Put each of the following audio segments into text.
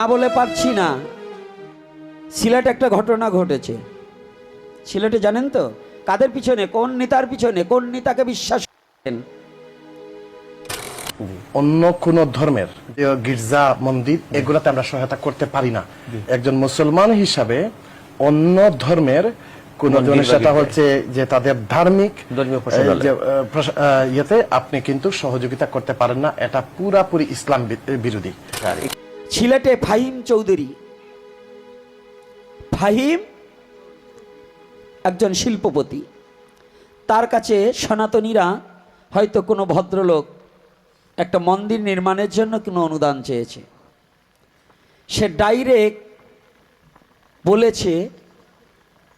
না বলে পারছি না। সিলেটে একটা ঘটনা ঘটেছে। সিলেটে জানেন তো কাদের পিছনে, কোন নেতার পিছনে, কোন নেতাকে বিশ্বাস করেন? অন্য কোন ধর্মের যে গির্জা মন্দির এগুলাতে আমরা সহায়তা করতে পারি না। একজন মুসলমান হিসাবে অন্য ধর্মের কোন জনের সাথে হচ্ছে যে তাদের ধার্মিক ইয়েতে আপনি কিন্তু সহযোগিতা করতে পারেন না। এটা পুরাপুরি ইসলাম বিরোধী। সিলেটে ফাহিম চৌধুরী, ফাহিম একজন শিল্পপতি। তার কাছে সনাতনীরা হয়তো কোনো ভদ্রলোক একটা মন্দির নির্মাণের জন্য কোনো অনুদান চেয়েছে। সে ডাইরেক্ট বলেছে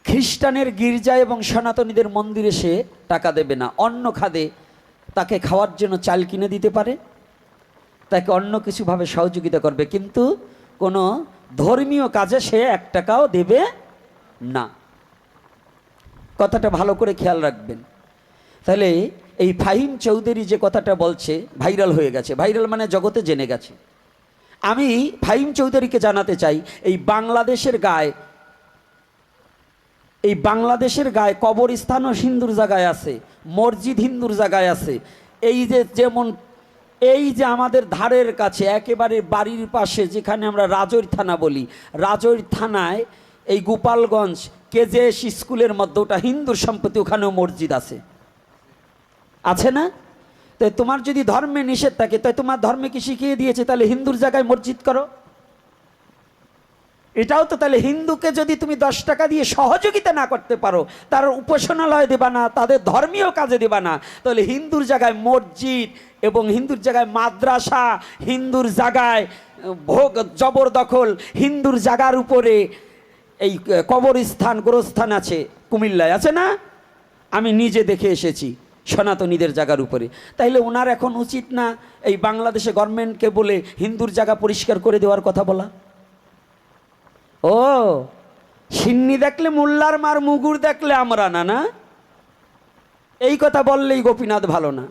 খ্রিস্টানের গির্জা এবং সনাতনীদের মন্দিরে সে টাকা দেবে না, অন্য খাদে তাকে খাওয়ার জন্য চাল কিনে দিতে পারে, তাকে অন্য কিছুভাবে সহযোগিতা করবে, কিন্তু কোনো ধর্মীয় কাজে সে 1 টাকাও দেবে না। কথাটা ভালো করে খেয়াল রাখবেন। তাহলে এই ফাহিম চৌধুরী যে কথাটা বলছে ভাইরাল হয়ে গেছে। ভাইরাল মানে জগতে জেনে গেছে। আমি ফাহিম চৌধুরীকে জানাতে চাই, এই বাংলাদেশের গায়ে কবরস্থানও হিন্দুর জায়গায় আছে, মসজিদ হিন্দুর জায়গায় আছে। এই যে যেমন এই যে আমাদের ধারের কাছে একেবারে বাড়ির পাশে যেখানে আমরা রাজৈর থানা বলি, রাজৈর থানায় এই গোপালগঞ্জ কেজেএস স্কুলের মধ্যে ওটা হিন্দুর সম্পত্তি, ওখানেও মসজিদ আছে না? তো তোমার যদি ধর্মে নিষেধ থাকে, তাই তোমার ধর্মে কি শিখিয়ে দিয়েছে তাহলে হিন্দুর জায়গায় মসজিদ করো? এটাও তো তাহলে হিন্দুকে যদি তুমি 10 টাকা দিয়ে সহযোগিতা না করতে পারো, তার উপাসনালয় দেবা না, তাদের ধর্মীয় কাজে দেবা না, তাহলে হিন্দুর জায়গায় মসজিদ এবং হিন্দুর জায়গায় মাদ্রাসা, হিন্দুর জায়গায় ভোগ জবরদখল, হিন্দুর জায়গার উপরে এই কবরস্থান গোরস্থান আছে, কুমিল্লায় আছে না? আমি নিজে দেখে এসেছি সনাতনীদের জায়গার উপরে। তাইলে ওনার এখন উচিত না এই বাংলাদেশে গভর্নমেন্টকে বলে হিন্দুর জায়গা পরিষ্কার করে দেওয়ার কথা বলা? ও সিন্নি দেখলে মোল্লার মার, মুগুর দেখলে আমরা না, না এই কথা বললেই গোপীনাথ ভালো না।